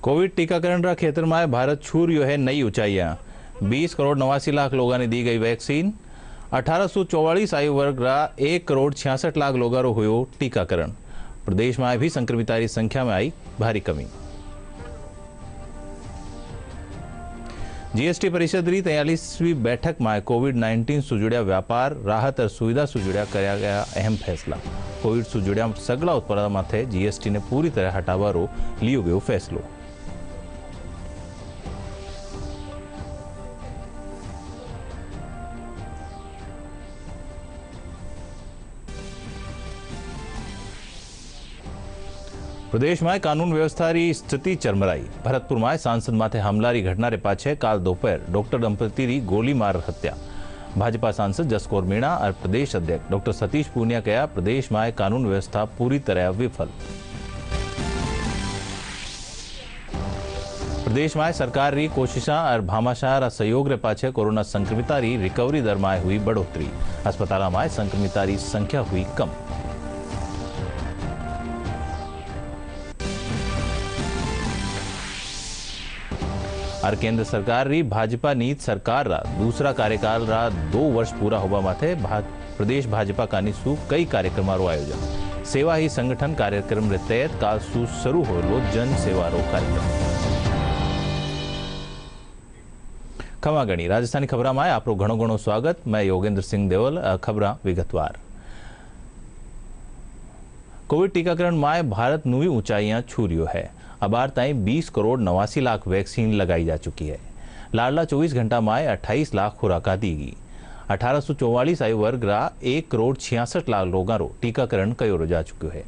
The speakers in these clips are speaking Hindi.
कोविड टीकाकरण रा क्षेत्र में भारत छू रह्यो है नई ऊंचाइयां। 20 करोड़ 89 लाख लोगों ने दी गई वैक्सीन। 1844 आयु वर्ग रा 1 करोड़ 66 लाख लोगों रो हुयो टीकाकरण। प्रदेश में भी संक्रमितां री संख्या में आई भारी कमी। जीएसटी परिषद री 43वीं बैठक में कोविड-19 से जुड़िया व्यापार राहत और सुविधा से जुड़िया कराया गया अहम फैसला। कोविड से जुड़िया सगला उत्पादन माथे जीएसटी ने पूरी तरह हटावारो लियो गयो फैसलो। प्रदेश में कानून व्यवस्था री स्थिति चरमराई। भरतपुर में सांसद माथे हमलारी घटना रे पाछे काल दोपहर डॉक्टर दंपति री गोली मार हत्या। भाजपा सांसद जसकौर मीणा और प्रदेश अध्यक्ष डॉक्टर सतीश पूनिया कहा प्रदेश में कानून व्यवस्था पूरी तरह विफल। प्रदेश में सरकार री कोशिशा और भामाशाह रा सहयोग रे पाछे कोरोना संक्रमिता री रिकवरी दर में हुई बढ़ोतरी। अस्पताल में संक्रमिता री संख्या हुई कम। और केंद्र सरकार री भाजपा नीत सरकार रा दूसरा कार्यकाल रा 2 वर्ष पूरा होवा माथे प्रदेश भाजपा का निसु कई कार्यक्रम रो आयोजन। सेवा ही संगठन कार्यक्रम रे तहत काल सु शुरू होलो जन सेवा रो कार्यक्रम। खमा गणी राजस्थानी खबरा में आपरो घणो घणो स्वागत। मैं योगेंद्र सिंह देवल। खबरा विगतवार। कोविड टीकाकरण में भारत नई ऊंचाइयां छू रह्यो है। अबार ताईं 20 करोड़ 89 लाख वैक्सीन लगाई जा चुकी है। लाडला 24 घंटा में 28 लाख खुराका दी गई। 1844 आयु वर्ग रा 1 करोड़ 66 लाख लोगों रो टीकाकरण कयो जा चुक्यो है।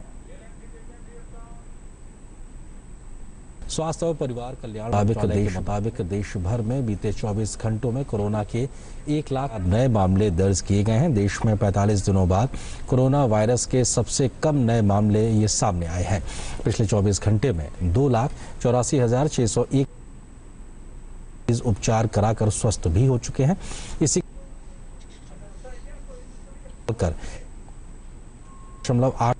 स्वास्थ्य और परिवार कल्याण मंत्रालय के मुताबिक देश भर में बीते 24 घंटों में कोरोना के 1 लाख नए मामले दर्ज किए गए हैं। देश में 45 दिनों बाद कोरोना वायरस के सबसे कम नए मामले ये सामने आए हैं। पिछले 24 घंटे में 2,84,601 उपचार कराकर स्वस्थ भी हो चुके हैं। इसी कर 8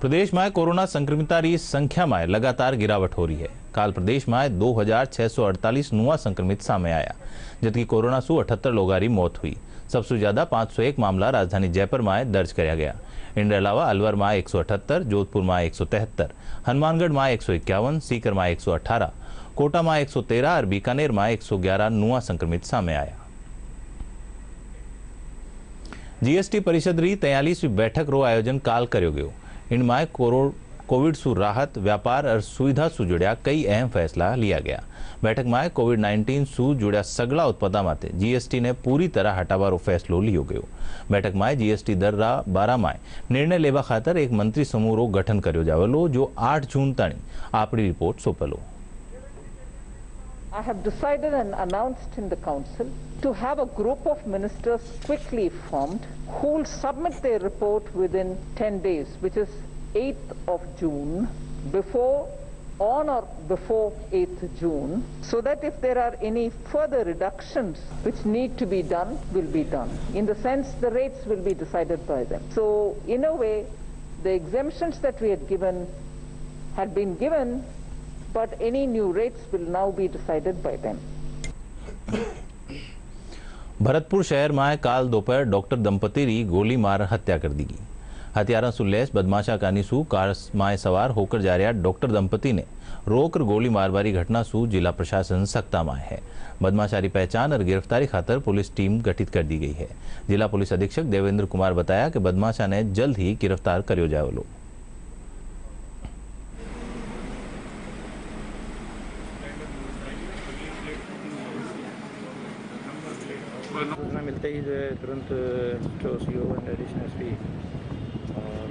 प्रदेश में कोरोना संक्रमिता री संख्या में लगातार गिरावट हो रही है। काल प्रदेश में 2,648 नुआ संक्रमित सामने आया, जबकि कोरोना से 78 लोगों की मौत हुई। सबसे ज्यादा 501 मामला राजधानी जयपुर में दर्ज किया गया। इनके अलावा अलवर में 178, जोधपुर में 173, हनुमानगढ़ में 151, सीकर में 118, कोटा में 113 और बीकानेर में 111 नुआ संक्रमित सामने आया। जीएसटी परिषद री 43वीं बैठक रो आयोजन काल करो गयो। इनमें कोविड सु राहत व्यापार और सुविधा सु जुड़िया कई अहम फैसला लिया गया। बैठक में कोविड-19 सु जुड़िया सगला उत्पादन माथे जीएसटी ने पूरी तरह हटावारो फैसलो लियो गयो। बैठक में जीएसटी दर रा बारा में निर्णय लेवा खातर एक मंत्री समूह रो गठन कर्यो जावेलो, जो 8 जून ताणी आपणी report सौंपेलो। I have decided and announced in the council to have a group of ministers quickly formed who will submit their report within 10 days, which is 8th of June, on or before 8th June, so that if there are any further reductions which need to be done, will be done. In the sense, the rates will be decided by them. So, in a way, the exemptions that we had been given, but any new rates will now be decided by them. Bharatpur शहर में काल दोपहर डॉक्टर दंपति री गोली मार हत्या कर दी गई। हथियारों से लैस बदमाशा कानीसू कार में सवार होकर जा रहा डॉक्टर दंपति ने रोककर गोली मारवारी घटना सू जिला प्रशासन सख्ता में है। बदमाशारी पहचान और गिरफ्तारी खातर पुलिस टीम गठित कर दी गई है। जिला पुलिस अधीक्षक देवेंद्र कुमार बताया कि बदमाशा ने जल्द ही गिरफ्तार करो जावेलो। सूचना मिलते ही जो है तुरंत जो सीओ एंड एडिशनल एसपी और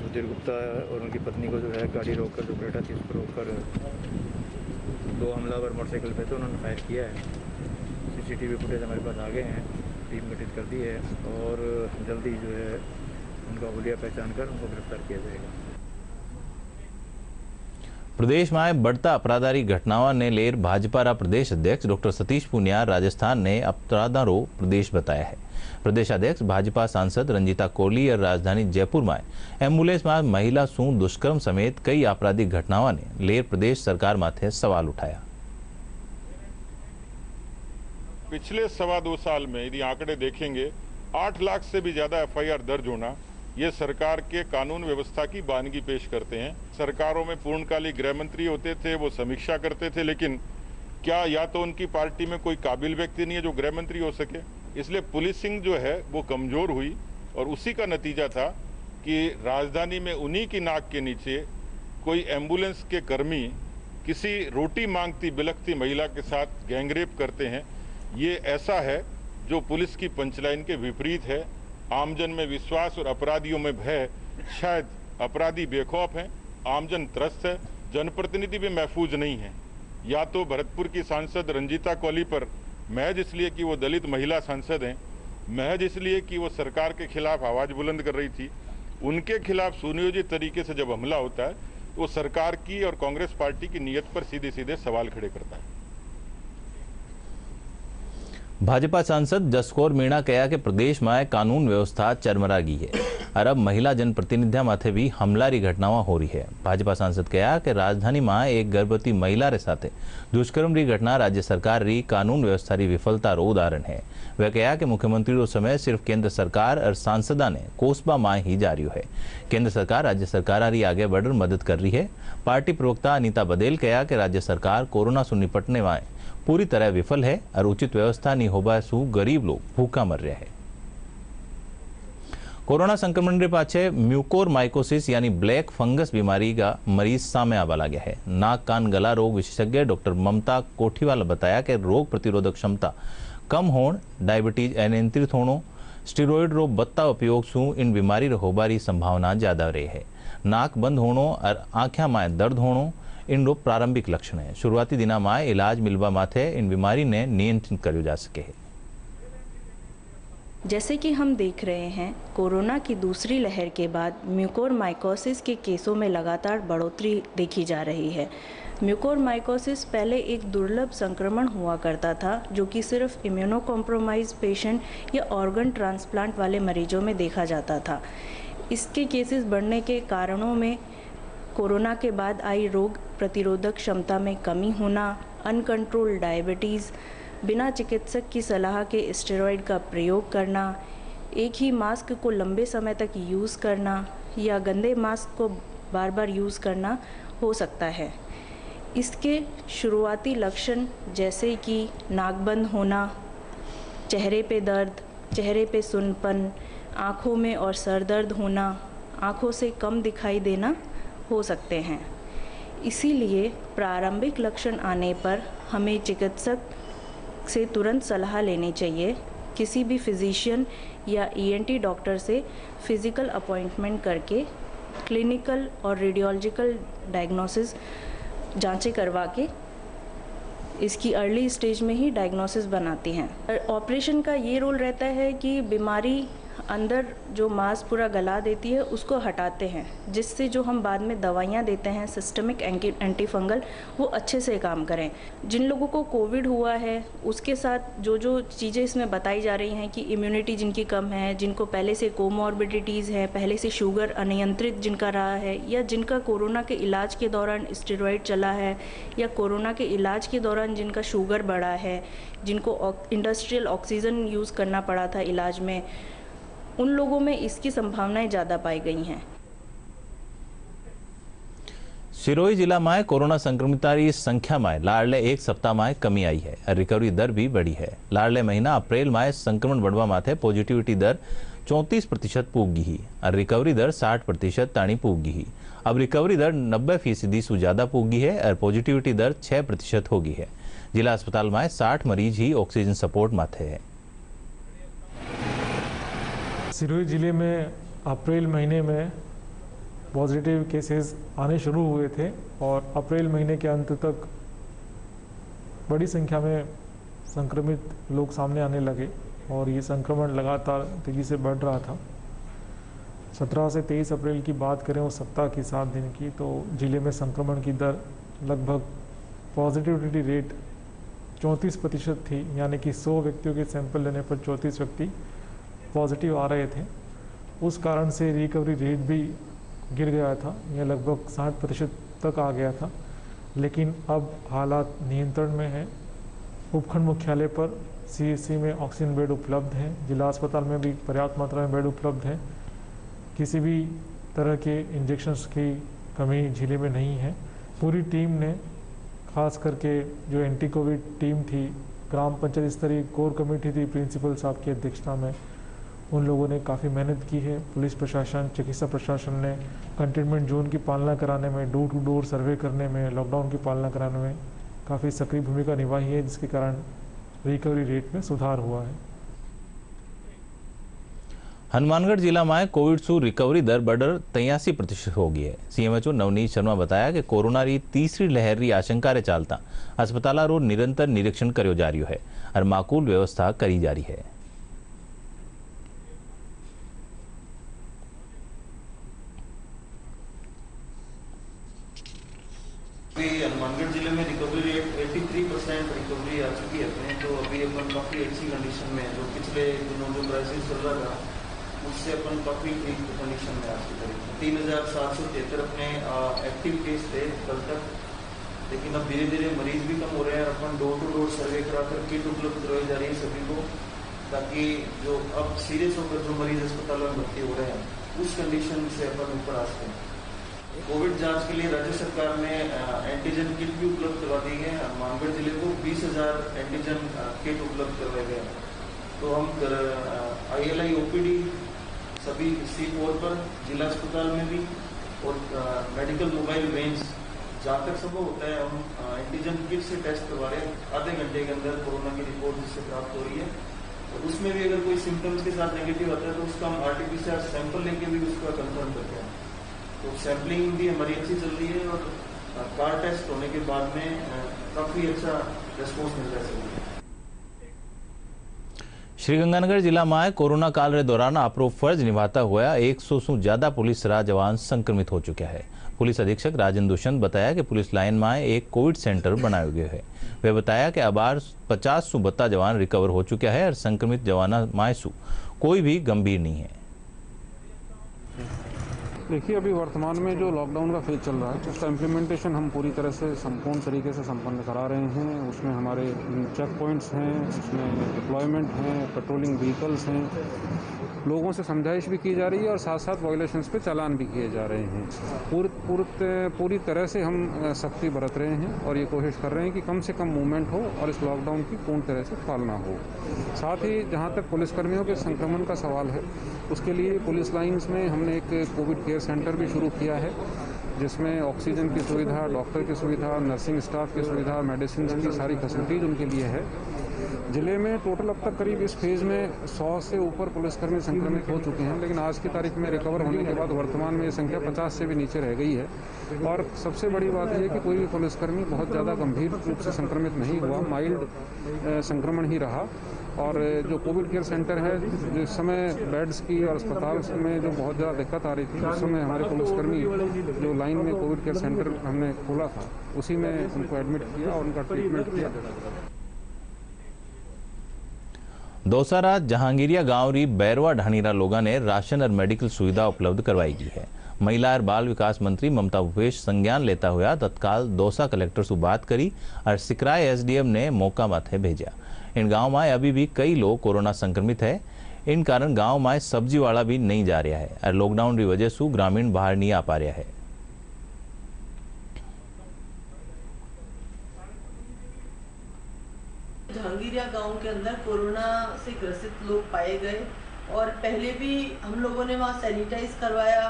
सुधीर गुप्ता और उनकी पत्नी को जो है गाड़ी रोककर जो बैठा थी उसको रोककर 2 हमलावर मोटरसाइकिल पे तो उन्होंने फायर किया है। सीसीटीवी फुटेज हमारे पास आ गए हैं, टीम गठित कर दी है और जल्दी जो है उनका हुलिया पहचान कर उनको गिरफ्तार किया जाएगा। प्रदेश में बढ़ता अपराधारी घटनाओं ने लेर भाजपा प्रदेश अध्यक्ष डॉक्टर सतीश पूनिया राजस्थान ने अपराधारो प्रदेश बताया है। प्रदेश अध्यक्ष भाजपा सांसद रंजीता कोहली और राजधानी जयपुर में एम्बुलेंस में महिला सू दुष्कर्म समेत कई आपराधिक घटनाओं ने लेर प्रदेश सरकार माथे सवाल उठाया। पिछले 2.25 साल में यदि आंकड़े देखेंगे 8 लाख से भी ज्यादा एफआईआर दर्ज होना ये सरकार के कानून व्यवस्था की बानगी पेश करते हैं। सरकारों में पूर्णकालिक गृह मंत्री होते थे, वो समीक्षा करते थे, लेकिन क्या या तो उनकी पार्टी में कोई काबिल व्यक्ति नहीं है जो गृह मंत्री हो सके, इसलिए पुलिसिंग जो है वो कमजोर हुई और उसी का नतीजा था कि राजधानी में उन्हीं की नाक के नीचे कोई एम्बुलेंस के कर्मी किसी रोटी मांगती बिलखती महिला के साथ गैंगरेप करते हैं। ये ऐसा है जो पुलिस की पंचलाइन के विपरीत है। आमजन में विश्वास और अपराधियों में भय। शायद अपराधी बेखौफ हैं, आमजन त्रस्त है, जनप्रतिनिधि भी महफूज नहीं है। या तो भरतपुर की सांसद रंजीता कोहली पर महज इसलिए कि वो दलित महिला सांसद हैं, महज इसलिए कि वो सरकार के खिलाफ आवाज बुलंद कर रही थी, उनके खिलाफ सुनियोजित तरीके से जब हमला होता है तो वो सरकार की और कांग्रेस पार्टी की नीयत पर सीधे सीधे सवाल खड़े करता है। भाजपा सांसद जसकौर मीणा कहा कि प्रदेश में कानून व्यवस्था चरमरा गई है और अब महिला जनप्रतिनिधियों माथे भी हमलारी घटनाओं हो रही है। भाजपा सांसद कहा कि राजधानी में एक गर्भवती महिला रे साथे दुष्कर्म री घटना राज्य सरकार री कानून व्यवस्था री विफलता रो उदाहरण है। वह कहा कि मुख्यमंत्री रो समय सिर्फ केंद्र सरकार और सांसदा ने कोसबा मां ही जा रही है। केंद्र सरकार राज्य सरकार री आगे बढ़कर मदद कर रही है। पार्टी प्रवक्ता अनीता बदेल कहा कि राज्य सरकार कोरोना से निपटने में पूरी तरह विफल है और उचित व्यवस्था नहीं होबा सु गरीब लोग भूखा मर रहे हैं। कोरोना संक्रमण के पाछे म्यूकोरमाइकोसिस यानी ब्लैक फंगस बीमारी का मरीज सामने आवा लगे है। नाक कान गला रोग विशेषज्ञ डॉक्टर ममता कोठीवाल बताया कि रोग प्रतिरोधक क्षमता कम होने, डायबिटीज अनियंत्रित होने, स्टीरोइड रो बत्ता उपयोग सु इन बीमारी होबारी संभावना ज्यादा रही है। नाक बंद होने और आंखें में दर्द होने इन रो प्रारंभिक लक्षण है। शुरुआती दिना में इलाज मिलवा माथे इन बीमारी ने नियंत्रित करो जा सके है। जैसे कि हम देख रहे हैं, कोरोना की दूसरी लहर के बाद म्यूकोरमाइकोसिस के केसों में लगातार बढ़ोतरी देखी जा रही है। म्यूकोरमाइकोसिस पहले एक दुर्लभ संक्रमण हुआ करता था जो कि सिर्फ इम्यूनो कॉम्प्रोमाइज पेशेंट या ऑर्गन ट्रांसप्लांट वाले मरीजों में देखा जाता था। इसके केसेस बढ़ने के कारणों में कोरोना के बाद आई रोग प्रतिरोधक क्षमता में कमी होना, अनकंट्रोल्ड डायबिटीज़, बिना चिकित्सक की सलाह के स्टेरॉयड का प्रयोग करना, एक ही मास्क को लंबे समय तक यूज़ करना या गंदे मास्क को बार बार यूज़ करना हो सकता है। इसके शुरुआती लक्षण जैसे कि नाक बंद होना, चेहरे पे दर्द, चेहरे पे सुन्नपन, आँखों में और सर दर्द होना, आँखों से कम दिखाई देना हो सकते हैं। इसीलिए प्रारंभिक लक्षण आने पर हमें चिकित्सक से तुरंत सलाह लेनी चाहिए। किसी भी फिजिशियन या ईएनटी डॉक्टर से फिजिकल अपॉइंटमेंट करके क्लिनिकल और रेडियोलॉजिकल डायग्नोसिस जांचें करवा के इसकी अर्ली स्टेज में ही डायग्नोसिस बनाती हैं। ऑपरेशन का ये रोल रहता है कि बीमारी अंदर जो मांस पूरा गला देती है उसको हटाते हैं, जिससे जो हम बाद में दवाइयाँ देते हैं सिस्टमिक एंटीफंगल वो अच्छे से काम करें। जिन लोगों को कोविड हुआ है उसके साथ जो जो चीज़ें इसमें बताई जा रही हैं कि इम्यूनिटी जिनकी कम है, जिनको पहले से कोमॉर्बिडिटीज़ है, पहले से शुगर अनियंत्रित जिनका रहा है, या जिनका कोरोना के इलाज के दौरान स्टेरॉयड चला है, या कोरोना के इलाज के दौरान जिनका शुगर बढ़ा है, जिनको इंडस्ट्रियल ऑक्सीजन यूज़ करना पड़ा था इलाज में, उन लोगों में इसकी संभावनाएं ज़्यादा पाई गई हैं। सिरोही जिला में कोरोना संक्रमितों की संख्या में लाडले एक सप्ताह में कमी आई है और रिकवरी दर भी बढ़ी है। लाडले महीना अप्रैल में संक्रमण बढ़वा माथे पॉजिटिविटी दर 34% पूग गई और रिकवरी दर 60% ताणी पूग गई। अब रिकवरी दर 90% से ज्यादा पूग गई है और पॉजिटिविटी दर 6% हो गई है। जिला अस्पताल में 60 मरीज ही ऑक्सीजन सपोर्ट माथे है। सिरोही जिले में अप्रैल महीने में पॉजिटिव केसेस आने शुरू हुए थे और अप्रैल महीने के अंत तक बड़ी संख्या में संक्रमित लोग सामने आने लगे और ये संक्रमण लगातार तेज़ी से बढ़ रहा था। 17 से 23 अप्रैल की बात करें उस सप्ताह की 7 दिन की, तो जिले में संक्रमण की दर लगभग पॉजिटिविटी रेट 34% थी, यानी कि 100 व्यक्तियों के सैंपल लेने पर 34 व्यक्ति पॉजिटिव आ रहे थे। उस कारण से रिकवरी रेट भी गिर गया था, यह लगभग 60% तक आ गया था। लेकिन अब हालात नियंत्रण में है। उपखंड मुख्यालय पर CHC में ऑक्सीजन बेड उपलब्ध हैं, जिला अस्पताल में भी पर्याप्त मात्रा में बेड उपलब्ध है। किसी भी तरह के इंजेक्शन्स की कमी जिले में नहीं है। पूरी टीम ने, खास करके जो एंटी कोविड टीम थी, ग्राम पंचायत स्तरीय कोर कमेटी थी प्रिंसिपल साहब की अध्यक्षता में, उन लोगों ने काफ़ी मेहनत की है। पुलिस प्रशासन, चिकित्सा प्रशासन ने कंटेनमेंट जोन की पालना कराने में, डोर टू डोर सर्वे करने में, लॉकडाउन की पालना कराने में काफ़ी सक्रिय भूमिका निभाई है, जिसके कारण रिकवरी रेट में सुधार हुआ है। हनुमानगढ़ जिला में कोविड सु रिकवरी दर बढ़कर 83% हो गई है। CMHO नवनीत शर्मा बताया कि कोरोना री तीसरी लहर री आशंका रे चालता अस्पताल रो निरंतर निरीक्षण करो जा रही है और माकूल व्यवस्था करी जा रही है। हनुमानगढ़ जिले में रिकवरी रेट 83% रिकवरी आ चुकी है अपने, तो अभी अपन काफ़ी अच्छी कंडीशन में है। जो पिछले दिनों जो क्राइसिस चल रहा था उससे अपन काफ़ी ठीक कंडीशन में आज की तारीख में 3773 अपने एक्टिव केस थे कल तक। लेकिन अब धीरे धीरे मरीज भी कम हो रहे हैं और अपन डोर टू डोर सर्वे करा कर किट उपलब्ध करवाई जा रही है सभी को, ताकि जो अब सीरियस होकर जो मरीज अस्पतालों में भर्ती हो रहे हैं उस कंडीशन से अपन ऊपर आ सकें। कोविड जांच के लिए राज्य सरकार ने एंटीजन किट भी उपलब्ध करवा दी है। हनुमानगढ़ जिले को 20,000 एंटीजन किट उपलब्ध करवाए गए। तो हम ILI OPD सभी C4 पर, जिला अस्पताल में भी, और मेडिकल मोबाइल वेन्स जहाँ तक संभव होता है हम एंटीजन किट से टेस्ट करवा रहे हैं। आधे घंटे के अंदर कोरोना की रिपोर्ट जिससे प्राप्त हो रही है, और उसमें भी अगर कोई सिम्टम्स के साथ नेगेटिव आता है तो उसका हम RT-PCR सैंपल लेके भी उसका कंफर्म करते हैं। तो सैम्पलिंग भी हमारी अच्छी चल रही है और कार टेस्ट होने के बाद में काफ़ी अच्छा रिस्पॉन्स मिल रहा है। श्रीगंगानगर जिला में कोरोना काल के दौरान आपरो फर्ज निभाता हुआ 100 से ज्यादा पुलिस रा जवान संक्रमित हो चुके हैं। पुलिस अधीक्षक राजन दुष्यंत बताया कि पुलिस लाइन में एक कोविड सेंटर बनाया गया है। वे बताया कि अबार 50 से 72 जवान रिकवर हो चुके हैं और संक्रमित जवाना में से कोई भी गंभीर नहीं है। देखिए, अभी वर्तमान में जो लॉकडाउन का फेज चल रहा है उसका इम्प्लीमेंटेशन हम पूरी तरह से संपूर्ण तरीके से संपन्न करा रहे हैं। उसमें हमारे चेक पॉइंट्स हैं, उसमें डिप्लॉयमेंट हैं, पेट्रोलिंग व्हीकल्स हैं, लोगों से समझाइश भी की जा रही है और साथ साथ वायलेशंस पे चालान भी किए जा रहे हैं। पूरी तरह से हम सख्ती बरत रहे हैं और ये कोशिश कर रहे हैं कि कम से कम मूवमेंट हो और इस लॉकडाउन की पूर्ण तरह से पालना हो। साथ ही जहाँ तक पुलिसकर्मियों के संक्रमण का सवाल है, उसके लिए पुलिस लाइंस में हमने एक कोविड केयर सेंटर भी शुरू किया है, जिसमें ऑक्सीजन की सुविधा, डॉक्टर की सुविधा, नर्सिंग स्टाफ की सुविधा, मेडिसिन की सारी फैसिलिटीज़ उनके लिए है। जिले में टोटल अब तक करीब इस फेज़ में 100 से ऊपर पुलिसकर्मी संक्रमित हो चुके हैं, लेकिन आज की तारीख में रिकवर होने के बाद वर्तमान में ये संख्या 50 से भी नीचे रह गई है। और सबसे बड़ी बात यह है कि कोई भी पुलिसकर्मी बहुत ज़्यादा गंभीर रूप से संक्रमित नहीं हुआ, माइल्ड संक्रमण ही रहा। और जो कोविड केयर सेंटर है, जिस समय बेड्स की और अस्पताल में जो बहुत ज़्यादा दिक्कत आ रही थी, उस समय हमारे पुलिसकर्मी जो लाइन में कोविड केयर सेंटर हमने खोला था, उसी में उनको एडमिट किया और उनका ट्रीटमेंट किया। दौसारा जहांगीरिया गांव री बैरवा ढाणीरा लोगों ने राशन और मेडिकल सुविधा उपलब्ध करवाई गई है। महिला और बाल विकास मंत्री ममता भूपेश संज्ञान लेता हुआ तत्काल दौसा कलेक्टर से बात करी और सिकराय SDM ने मौका माथे भेजा। इन गांव में अभी भी कई लोग कोरोना संक्रमित है। इन कारण गांव में सब्जी वाला भी नहीं जा रहा है और लॉकडाउन की वजह से ग्रामीण बाहर नहीं आ पा रहा है। जहांगीरिया गांव के अंदर कोरोना से ग्रसित लोग पाए गए और पहले भी हम लोगों ने वहां सैनिटाइज करवाया,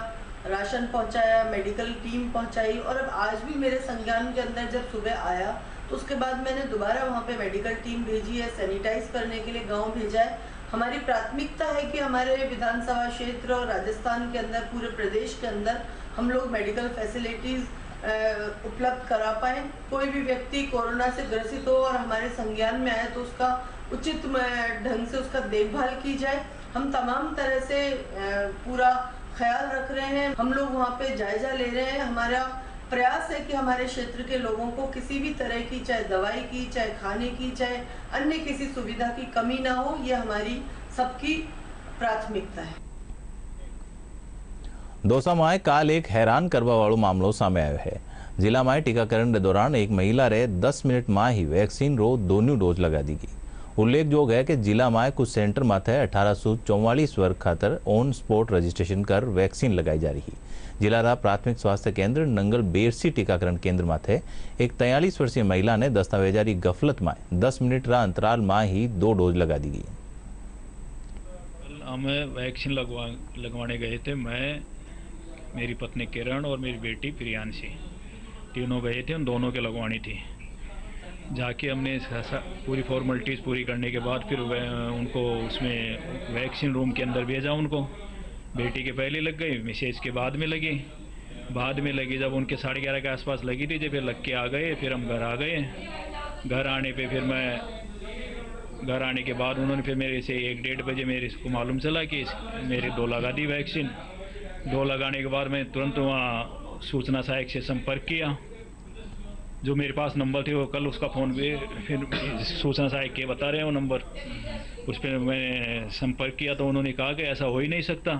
राशन पहुंचाया, मेडिकल टीम पहुंचाई और अब आज भी मेरे संज्ञान के अंदर जब सुबह आया तो उसके बाद मैंने दोबारा वहां पे मेडिकल टीम भेजी है, सैनिटाइज करने के लिए गांव भेजा है। हमारी प्राथमिकता है कि हमारे विधानसभा क्षेत्र और राजस्थान के अंदर, पूरे प्रदेश के अंदर हम लोग मेडिकल फैसिलिटीज़ उपलब्ध करा पाए। कोई भी व्यक्ति कोरोना से ग्रसित हो और हमारे संज्ञान में आए तो उसका उचित ढंग से उसका देखभाल की जाए। हम तमाम तरह से पूरा ख्याल रख रहे हैं। हम लोग वहाँ पे जायजा ले रहे हैं। हमारा प्रयास है कि हमारे क्षेत्र के लोगों को किसी भी तरह की, चाहे दवाई की, चाहे खाने की, चाहे अन्य किसी सुविधा की कमी ना हो, ये हमारी सबकी प्राथमिकता है। દોસામાં કાલ એક હેરાન કરવાવાળો મામલો સામે આવ્યો છે। જિલ્લામાં ટીકાકરણ દौरान એક મહિલાએ 10 મિનિટમાં ही વેક્સિનનો दोनों डोज लगा दी गई। उल्लेखयोग है कि जिला में कुछ सेंटर माथे 1844 वर्ग खातर ऑन स्पॉट रजिस्ट्रेशन कर वैक्सीन लगाई जा रही। जिला प्राथमिक स्वास्थ्य केंद्र नंगल बेरसी टीकाकरण केंद्र माथे एक 43 वर्षीय महिला ने दस्तावेजारी गफलत में 10 मिनट रा अंतराल में ही 2 डोज लगा दी गई। हमें वैक्सीन लगवाने गए थे। मैं, मेरी पत्नी किरण और मेरी बेटी प्रियांशी, तीनों गए थे। उन दोनों के लगवानी थी। जाके हमने पूरी फॉर्मेलिटीज़ पूरी करने के बाद फिर उनको उसमें वैक्सीन रूम के अंदर भेजा। उनको बेटी के पहले लग गई, मिसेज के बाद में लगी। जब उनके 11:30 के आसपास लगी थी, जब फिर लग के आ गए। फिर हम घर आ गए। घर आने पे फिर घर आने के बाद उन्होंने फिर मेरे से 1-1:30 बजे मेरे को मालूम चला कि मेरे 2 लगा दी वैक्सीन। 2 लगाने के बाद मैं तुरंत वहाँ सूचना सहायक से संपर्क किया। जो मेरे पास नंबर थे वो कल उसका फ़ोन पे फिर सूचना सहायक के बता रहे हैं वो नंबर, उस पर मैंने संपर्क किया तो उन्होंने कहा कि ऐसा हो ही नहीं सकता,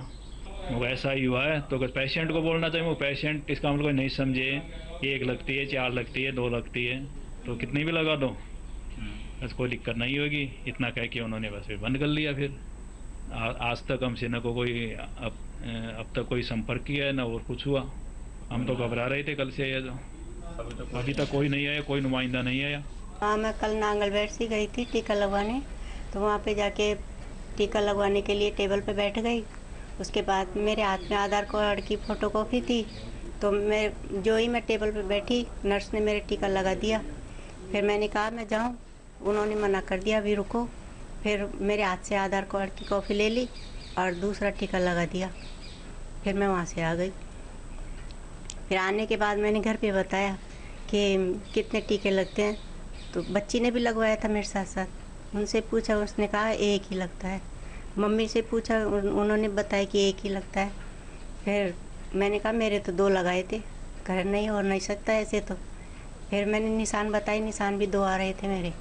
वो ऐसा ही हुआ है। तो अगर पेशेंट को बोलना चाहिए, वो पेशेंट इसका मतलब नहीं समझे। 1 लगती है, 4 लगती है, 2 लगती है, तो कितनी भी लगा दो, बस कोई दिक्कत नहीं होगी। इतना कह के उन्होंने बस फिर बंद कर लिया। फिर आज तक हमसे न को कोई अब तक कोई संपर्क किया है, ना और कुछ हुआ। हम तो घबरा रहे थे कल से। अभी तक कोई नहीं आया, कोई नुमाइंदा नहीं आया। हाँ, मैं कल नांगल बेरसी गई थी टीका लगवाने। तो वहाँ पे जाके टीका लगवाने के लिए टेबल पे बैठ गई। उसके बाद मेरे हाथ में आधार कार्ड की फ़ोटोकॉपी थी। तो मैं टेबल पे बैठी, नर्स ने मेरे टीका लगा दिया। फिर मैंने कहा मैं जाऊँ, उन्होंने मना कर दिया, अभी रुको। फिर मेरे हाथ से आधार कार्ड की कॉपी ले ली और दूसरा टीका लगा दिया। फिर मैं वहाँ से आ गई। फिर आने के बाद मैंने घर पे बताया कि कितने टीके लगते हैं। तो बच्ची ने भी लगवाया था मेरे साथ साथ। उनसे पूछा, उसने कहा 1 ही लगता है। मम्मी से पूछा, उन्होंने बताया कि 1 ही लगता है। फिर मैंने कहा मेरे तो 2 लगाए थे, कह नहीं हो नहीं सकता ऐसे तो। फिर मैंने निशान बताए, निशान भी 2 आ रहे थे मेरे।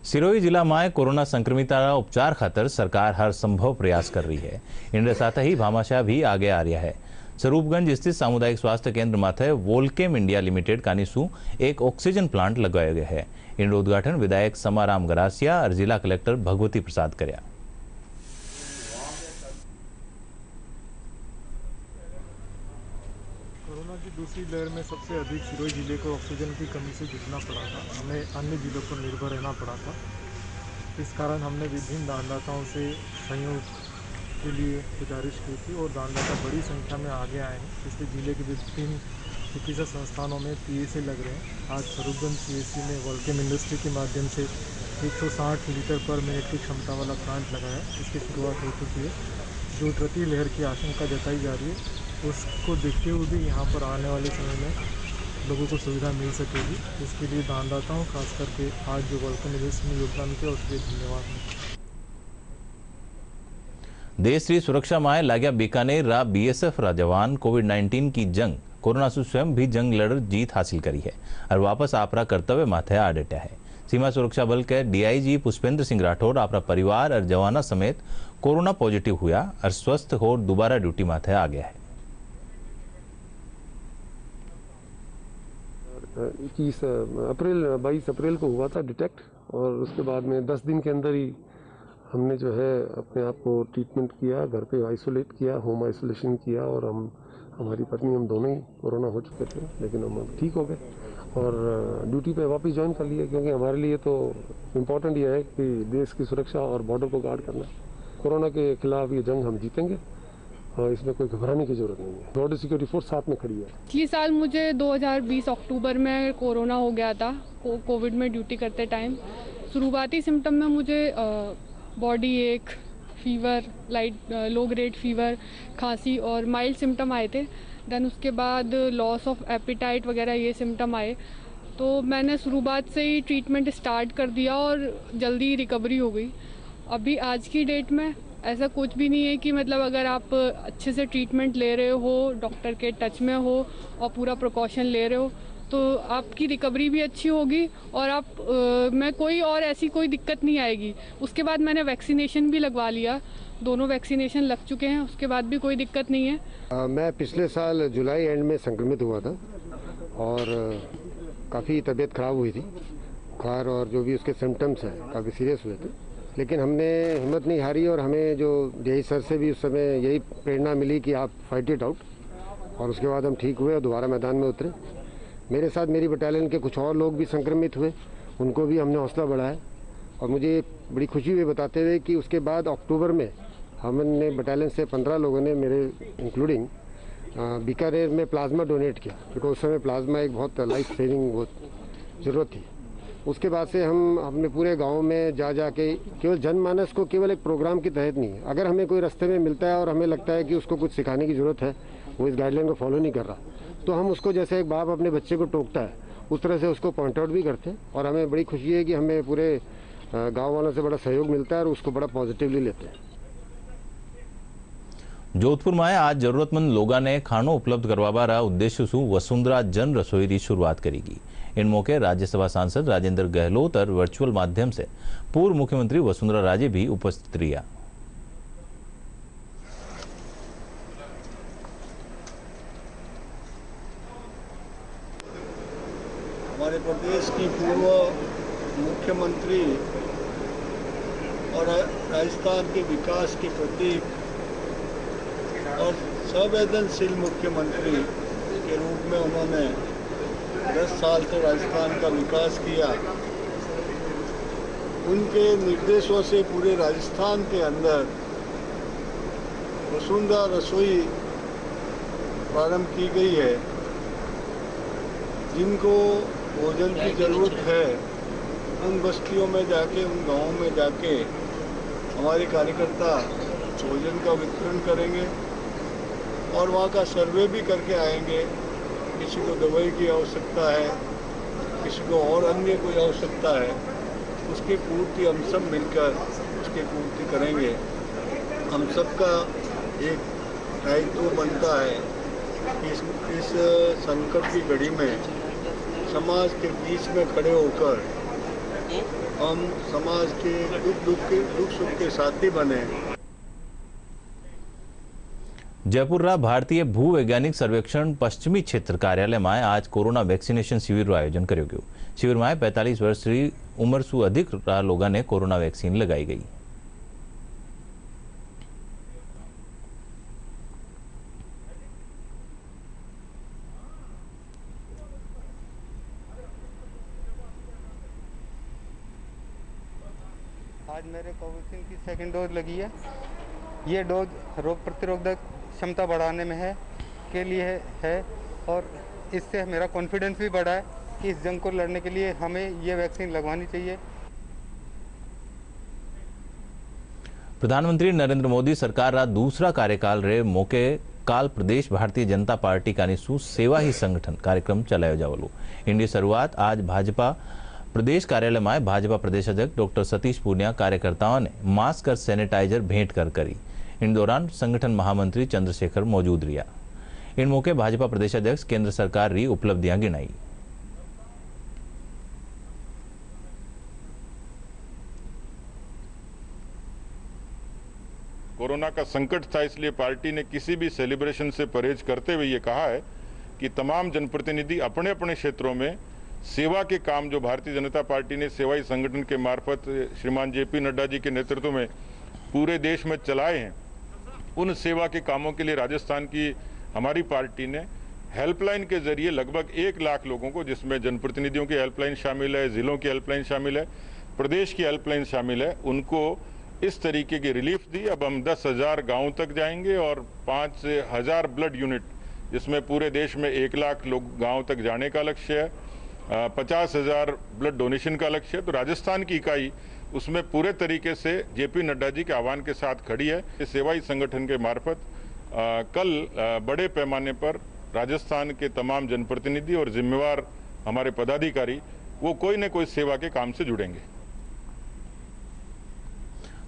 सिरोही जिला में कोरोना संक्रमितों उपचार खातर सरकार हर संभव प्रयास कर रही है। इनके साथ ही भामाशाह भी आगे आ रहा है। स्वरूपगंज स्थित सामुदायिक स्वास्थ्य केंद्र माथे वोल्केम इंडिया लिमिटेड कानीसू एक ऑक्सीजन प्लांट लगाया गया है। इनका उद्घाटन विधायक समाराम गरासिया और जिला कलेक्टर भगवती प्रसाद कर्या। कोरोना की दूसरी लहर में सबसे अधिक सिरोही जिले को ऑक्सीजन की कमी से जूझना पड़ा था। हमें अन्य जिलों पर निर्भर रहना पड़ा था। इस कारण हमने विभिन्न दानदाताओं से सहयोग के लिए गुजारिश की थी और दानदाता बड़ी संख्या में आगे आए हैं। इसलिए जिले के विभिन्न चिकित्सा संस्थानों में PSA लग रहे हैं। आज स्वरूपगंज CHC में वोल्केम इंडस्ट्री के माध्यम से 160 लीटर पर मिनट की क्षमता वाला प्लांट लगाया। इसकी शुरुआत हो चुकी है। जो तृतीय लहर की आशंका जताई जा रही है, उसको देखते हुए भी यहाँ पर आने वाले समय में लोगों को सुविधा मिल सकेगी। इसके लिए दानदाताओं खास करके आज जो वोल्केम इंडस्ट्री में योगदान किया उसके लिए धन्यवाद। देश की सुरक्षा में लाग्या बीकानेर रा BSF रा जवान कोविड-19 की जंग कोरोना से स्वयं भी जंग लड़ जीत हासिल करी है और वापस आपरा कर्तव्य माथे आ डटा है। सीमा सुरक्षा बल के DIG पुष्पेंद्र सिंह राठौर अपना परिवार और जवाना समेत कोरोना पॉजिटिव हुआ और स्वस्थ हो दोबारा ड्यूटी माथे आ गया है। 22 अप्रैल को हुआ था डिटेक्ट और उसके बाद में 10 दिन के अंदर ही हमने जो है अपने आप को ट्रीटमेंट किया, घर पे आइसोलेट किया, होम आइसोलेशन किया और हमारी पत्नी हम दोनों ही कोरोना हो चुके थे, लेकिन हम ठीक हो गए और ड्यूटी पे वापस ज्वाइन कर लिया। क्योंकि हमारे लिए तो इम्पोर्टेंट ये है कि देश की सुरक्षा और बॉर्डर को गार्ड करना। कोरोना के खिलाफ ये जंग हम जीतेंगे और इसमें कोई घबराने की जरूरत नहीं है। बॉर्डर सिक्योरिटी फोर्स साथ में खड़ी है। पिछले साल मुझे 2020 अक्टूबर में कोरोना हो गया था। कोविड में ड्यूटी करते टाइम शुरुआती सिम्टम में मुझे बॉडी एक, फीवर, लो ग्रेड फीवर, खांसी और माइल्ड सिम्टम आए थे। देन उसके बाद लॉस ऑफ एपिटाइट वगैरह ये सिम्टम आए। तो मैंने शुरुआत से ही ट्रीटमेंट स्टार्ट कर दिया और जल्दी रिकवरी हो गई। अभी आज की डेट में ऐसा कुछ भी नहीं है कि मतलब अगर आप अच्छे से ट्रीटमेंट ले रहे हो, डॉक्टर के टच में हो और पूरा प्रिकॉशन ले रहे हो तो आपकी रिकवरी भी अच्छी होगी और में कोई और ऐसी कोई दिक्कत नहीं आएगी। उसके बाद मैंने वैक्सीनेशन भी लगवा लिया, दोनों वैक्सीनेशन लग चुके हैं, उसके बाद भी कोई दिक्कत नहीं है। मैं पिछले साल जुलाई एंड में संक्रमित हुआ था और काफ़ी तबीयत ख़राब हुई थी, बुखार और जो भी उसके सिम्टम्स हैं काफ़ी सीरियस हुए थे, लेकिन हमने हिम्मत नहीं हारी और हमें जो यही सर से भी उस समय यही प्रेरणा मिली कि आप फाइट इट आउट, और उसके बाद हम ठीक हुए और दोबारा मैदान में उतरे। मेरे साथ मेरी बटालियन के कुछ और लोग भी संक्रमित हुए, उनको भी हमने हौसला बढ़ाया और मुझे बड़ी खुशी हुई बताते हुए कि उसके बाद अक्टूबर में हमने बटालियन से 15 लोगों ने, मेरे इंक्लूडिंग, बीकानेर में प्लाज्मा डोनेट किया, क्योंकि उस समय प्लाज्मा एक बहुत लाइफ सेविंग वो ज़रूरत थी। उसके बाद से हम अपने पूरे गांव में जा के केवल जनमानस को केवल एक प्रोग्राम के तहत नहीं, अगर हमें कोई रास्ते में मिलता है और हमें लगता है कि उसको कुछ सिखाने की ज़रूरत है, वो इस गाइडलाइन को फॉलो नहीं कर रहा, तो हम उसको जैसे एक बाप अपने बच्चे को टोकता है उस तरह से उसको पॉइंट आउट भी करते हैं। और हमें बड़ी खुशी है कि हमें पूरे गाँव वालों से बड़ा सहयोग मिलता है और उसको बड़ा पॉजिटिवली लेते हैं। જોધપુરમાં આજ જરૂરતમંદ લોકોને ખાણો ઉપલબ્ધ કરવા ઉદ્દેશ્ય શું વસુંધરા જન રસોઈની शुरुआत करेगी। इन मौके राज्यसभा सांसद राजेंद्र गहलोत और वर्चुअल माध्यम से पूर्व मुख्यमंत्री वसुंधरा राजे भी उपस्थित रहा। हमारे प्रदेश की पूर्व मुख्यमंत्री और राजस्थान के विकास के प्रतीक और संवेदनशील मुख्यमंत्री के रूप में उन्होंने 10 साल से राजस्थान का विकास किया। उनके निर्देशों से पूरे राजस्थान के अंदर वसुंधरा रसोई प्रारंभ की गई है। जिनको भोजन की ज़रूरत है उन बस्तियों में जाके, उन गाँवों में जाके हमारे कार्यकर्ता भोजन का वितरण करेंगे और वहाँ का सर्वे भी करके आएंगे। किसी को दवाई की आवश्यकता है, किसी को और अन्य कोई आवश्यकता है, उसकी पूर्ति हम सब मिलकर उसकी पूर्ति करेंगे। हम सबका एक दायित्व बनता है कि इस संकट की घड़ी में समाज के बीच में खड़े होकर हम समाज के दुख सुख के साथी बने। जयपुर भारतीय भूवैज्ञानिक सर्वेक्षण पश्चिमी क्षेत्र कार्यालय में आज कोरोना वेक्सिनेशन शिविर आयोजन कर्यो गयो। शिविर में 45 वर्ष उम्र सु अधिक लोगों ने कोरोना वेक्सीन लगाई गई। आज मेरे कोवैक्सीन की सेकंड डोज लगी है। ये डोज रोग प्रतिरोधक क्षमता बढ़ाने में के लिए है और इससे मेरा कॉन्फिडेंस भी बढ़ा है कि इस जंग को लड़ने के लिए हमें ये वैक्सीन लगवानी चाहिए। प्रधानमंत्री नरेंद्र मोदी सरकार रा दूसरा कार्यकाल रे मौके काल प्रदेश भारतीय जनता पार्टी का सेवा ही संगठन कार्यक्रम चलायो जावलो। इनकी शुरुआत आज भाजपा प्रदेश कार्यालय में भाजपा प्रदेश अध्यक्ष डॉक्टर सतीश पूनिया कार्यकर्ताओं ने मास्क और सैनिटाइजर भेंट कर करी। इन दौरान संगठन महामंत्री चंद्रशेखर मौजूद रहा। इन मौके भाजपा प्रदेश अध्यक्ष केंद्र सरकार री उपलब्धियां गिनाई। कोरोना का संकट था, इसलिए पार्टी ने किसी भी सेलिब्रेशन से परहेज करते हुए ये कहा है कि तमाम जनप्रतिनिधि अपने अपने क्षेत्रों में सेवा के काम जो भारतीय जनता पार्टी ने सेवाई संगठन के मार्फत श्रीमान जेपी नड्डा जी के नेतृत्व में पूरे देश में चलाए हैं, उन सेवा के कामों के लिए राजस्थान की हमारी पार्टी ने हेल्पलाइन के जरिए लगभग 1 लाख लोगों को, जिसमें जनप्रतिनिधियों की हेल्पलाइन शामिल है, जिलों की हेल्पलाइन शामिल है, प्रदेश की हेल्पलाइन शामिल है, उनको इस तरीके की रिलीफ दी। अब हम 10,000 गाँव तक जाएंगे और 5,000 ब्लड यूनिट, जिसमें पूरे देश में 1 लाख लोग गाँव तक जाने का लक्ष्य है, 50,000 ब्लड डोनेशन का लक्ष्य है। तो राजस्थान की इकाई उसमें पूरे तरीके से जेपी नड्डा जी के आह्वान के साथ खड़ी है। इस सेवाई संगठन के मार्फत कल बड़े पैमाने पर राजस्थान के तमाम जनप्रतिनिधि और जिम्मेवार हमारे पदाधिकारी वो कोई न कोई सेवा के काम से जुड़ेंगे।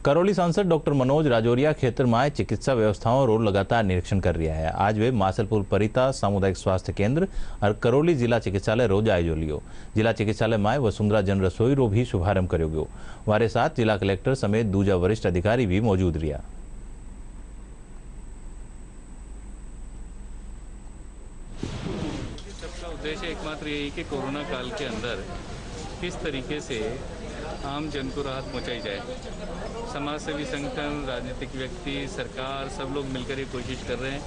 करौली सांसद डॉक्टर मनोज राजौरिया क्षेत्र में चिकित्सा व्यवस्थाओं रो लगातार निरीक्षण कर रहा है। आज वे मासलपुर परिता सामुदायिक स्वास्थ्य केंद्र और करौली जिला चिकित्सालय रो जायजो लियो। जिला चिकित्सालय में वसुंधरा जन रसोई रो भी शुभारंभ करो गयो। वारे साथ जिला कलेक्टर समेत दूजा वरिष्ठ अधिकारी भी मौजूद रहा। सबका उद्देश्य एकमात्र यही कि कोरोना काल के अंदर किस तरीके से आम जन को राहत पहुंचाई जाए। समाज सेवी संगठन, राजनीतिक व्यक्ति, सरकार सब लोग मिलकर ये कोशिश कर रहे हैं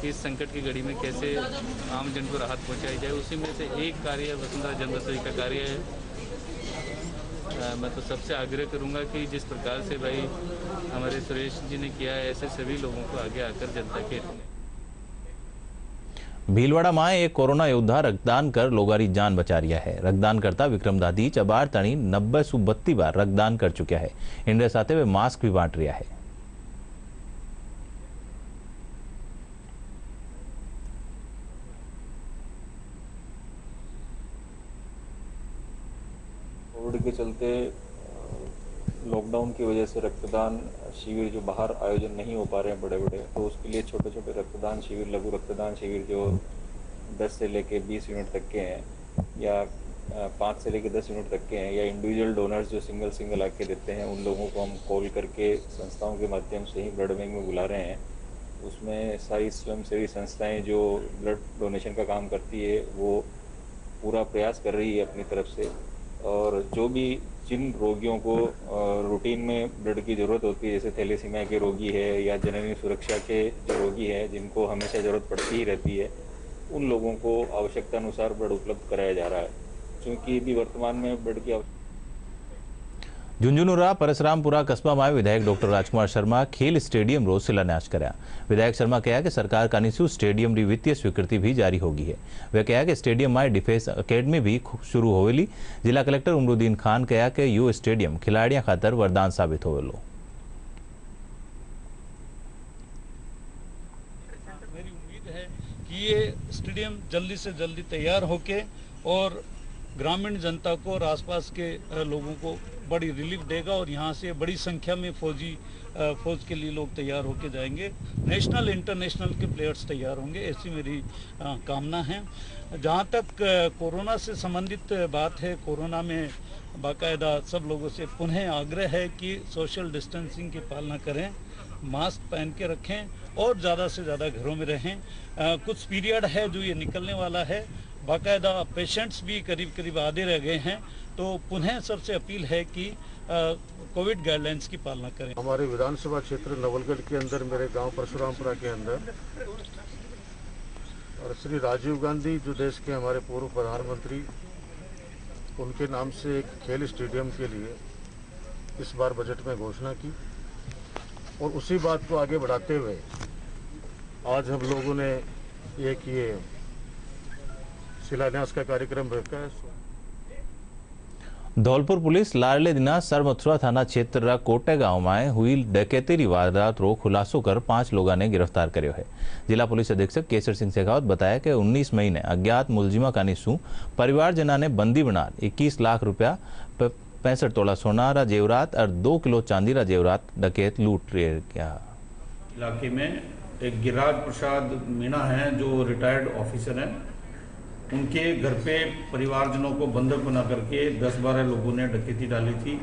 कि इस संकट की घड़ी में कैसे आम जन को राहत पहुंचाई जाए। उसी में से एक कार्य वसुंधरा जन रसोई का कार्य है। मैं तो सबसे आग्रह करूंगा कि जिस प्रकार से भाई हमारे सुरेश जी ने किया है, ऐसे सभी लोगों को आगे आकर जनता के भीलवाड़ा में एक कोरोना योद्धा रक्तदान कर लोगारी जान बचा रिया है। रक्तदान करता विक्रम दादी चबार तणी 90-132 बार रक्तदान कर चुका है। इनके साथ वे मास्क भी बांट रहा है। कोविड के चलते लॉकडाउन की वजह से रक्तदान शिविर जो बाहर आयोजन नहीं हो पा रहे हैं बड़े बड़े, तो उसके लिए छोटे छोटे रक्तदान शिविर, लघु रक्तदान शिविर जो 10 से लेके 20 यूनिट तक के हैं या 5 से लेके 10 यूनिट तक के हैं, या इंडिविजुअल डोनर्स जो सिंगल आके देते हैं, उन लोगों को हम कॉल करके संस्थाओं के माध्यम से ही ब्लड बैंक में बुला रहे हैं। उसमें सारी स्वयंसेवी संस्थाएं जो ब्लड डोनेशन का काम करती है वो पूरा प्रयास कर रही है अपनी तरफ से। और जो भी जिन रोगियों को रूटीन में ब्लड की ज़रूरत होती है, जैसे थैलेसीमिया के रोगी है या जननी सुरक्षा के जो रोगी है जिनको हमेशा ज़रूरत पड़ती ही रहती है, उन लोगों को आवश्यकता अनुसार ब्लड उपलब्ध कराया जा रहा है। क्योंकि अभी वर्तमान में ब्लड की झुंझुनूरा परसरामपुरा कस्बा में विधायक डॉक्टर राजकुमार शर्मा खेल स्टेडियम रो शिलान्यास कराया। विधायक शर्मा कहा कि सरकार का निशु स्टेडियम की वित्तीय स्वीकृति भी जारी होगी है। वे कहा कि स्टेडियम में डिफेंस अकेडमी भी शुरू होवेली। जिला कलेक्टर उमरुद्दीन खान कहा कि यू स्टेडियम खिलाड़ियों खातर वरदान साबित होवेलो। मेरी उम्मीद है कि ये स्टेडियम जल्दी से जल्दी तैयार होके और ग्रामीण जनता को और आसपास के लोगों को बड़ी रिलीफ देगा और यहाँ से बड़ी संख्या में फौज के लिए लोग तैयार होके जाएंगे। नेशनल इंटरनेशनल के प्लेयर्स तैयार होंगे, ऐसी मेरी कामना है। जहाँ तक कोरोना से संबंधित बात है, कोरोना में बाकायदा सब लोगों से पुनः आग्रह है कि सोशल डिस्टेंसिंग की पालना करें, मास्क पहन के रखें और ज़्यादा से ज़्यादा घरों में रहें। कुछ पीरियड है जो ये निकलने वाला है, बाकायदा पेशेंट्स भी करीब आधे रह गए हैं, तो पुनः सबसे अपील है कि कोविड गाइडलाइंस की पालना करें। हमारे विधानसभा क्षेत्र नवलगढ़ के अंदर, मेरे गांव परशुरामपुरा के अंदर, और श्री राजीव गांधी जो देश के हमारे पूर्व प्रधानमंत्री, उनके नाम से एक खेल स्टेडियम के लिए इस बार बजट में घोषणा की और उसी बात को आगे बढ़ाते हुए आज हम लोगों ने एक ये शिलान्यास का कार्यक्रम रखा है। धौलपुर पुलिस लाडले दिना सरमथुरा थाना क्षेत्र कोटे गांव में हुई डकैती वारदात रो खुलासो कर 5 लोगों ने गिरफ्तार कर्यो है। जिला पुलिस अधीक्षक केसर सिंह शेखावत बताया कि 19 मई ने अज्ञात मुलजिमा का निशु परिवारजना ने बंदी बना 21 लाख रुपया, 65 तोला सोना जेवरात और 2 किलो चांदी रा जेवरात डकैत लूट गया। इलाके में एक गिरिराज प्रसाद मीणा है जो रिटायर्ड ऑफिसर हैं, उनके घर पे परिवारजनों को बंधक बना करके 10-12 लोगों ने डकैती डाली थी।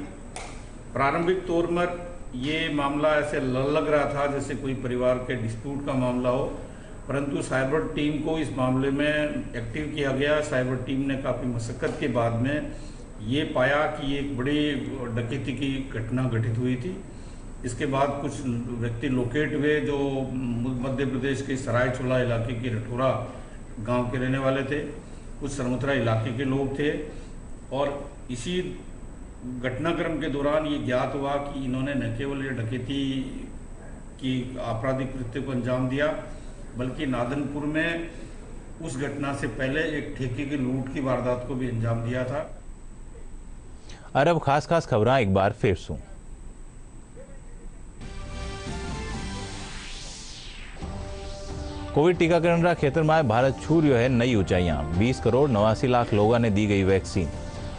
प्रारंभिक तौर पर ये मामला ऐसे लग रहा था जैसे कोई परिवार के डिस्प्यूट का मामला हो, परंतु साइबर टीम को इस मामले में एक्टिव किया गया। साइबर टीम ने काफ़ी मशक्क़त के बाद में ये पाया कि ये एक बड़ी डकैती की घटना घटित हुई थी। इसके बाद कुछ व्यक्ति लोकेट हुए जो मध्य प्रदेश के सरायचोला इलाके के रठौरा गांव के रहने वाले थे, कुछ सरमथुरा इलाके के लोग थे। और इसी घटनाक्रम के दौरान ये ज्ञात हुआ कि इन्होंने न केवल ये डकैती की आपराधिक कृत्य को अंजाम दिया, बल्कि नादनपुर में उस घटना से पहले एक ठेके की लूट की वारदात को भी अंजाम दिया था। अरब खास खबरां एक बार फिर सुन। कोविड टीकाकरण का क्षेत्र में भारत छू रहा है नई ऊंचाइयां। 20 करोड़ 89 लाख लोगों ने दी गई वैक्सीन।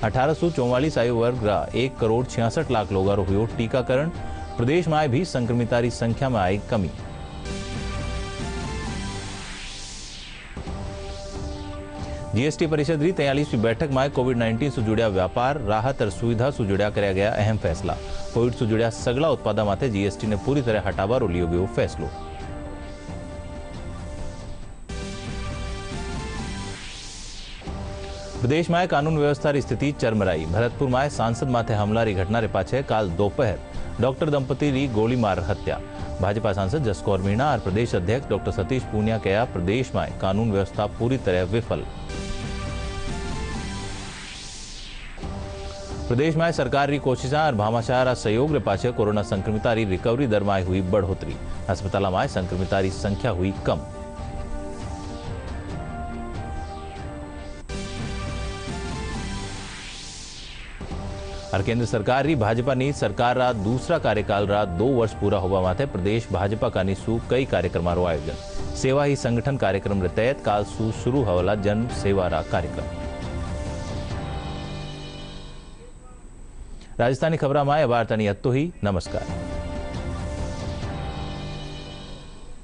1844 आयु वर्ग 1 करोड़ 66 लाख लोगों हुई टीकाकरण। प्रदेश में भी संक्रमितारी संख्या में आई कमी। जीएसटी परिषद की 43वीं बैठक में कोविड-19 से जुड़िया व्यापार, राहत और सुविधा से जुड़िया कराया गया अहम फैसला। कोविड से जुड़िया सगला उत्पादों माथे जीएसटी ने पूरी तरह हटावा लियो गयो फैसलो। प्रदेश में कानून व्यवस्था की स्थिति चरमराई। भरतपुर में सांसद माथे हमलारी घटना रे पाछे काल दोपहर डॉक्टर दंपति की गोली मार हत्या। भाजपा सांसद जसकौर मीणा और प्रदेश अध्यक्ष डॉक्टर सतीश पूनिया कहा प्रदेश में कानून व्यवस्था पूरी तरह विफल। प्रदेश में सरकार की कोशिशों और भामाशाह सहयोग रे पाछे कोरोना संक्रमितारी रिकवरी दर में हुई बढ़ोतरी। अस्पताल में संक्रमितारी संख्या हुई कम। और केंद्र सरकार री भाजपा नी सरकार रा दूसरा कार्यकाल रा 2 वर्ष पूरा होवा माथे प्रदेश भाजपा का निसु कई कार्यक्रम आयोजन। सेवा ही संगठन कार्यक्रम रे तहत काल सु शुरू होवाला जन सेवा रा कार्यक्रम। राजस्थानी खबरा में वार्ता नी अत्तो ही। नमस्कार।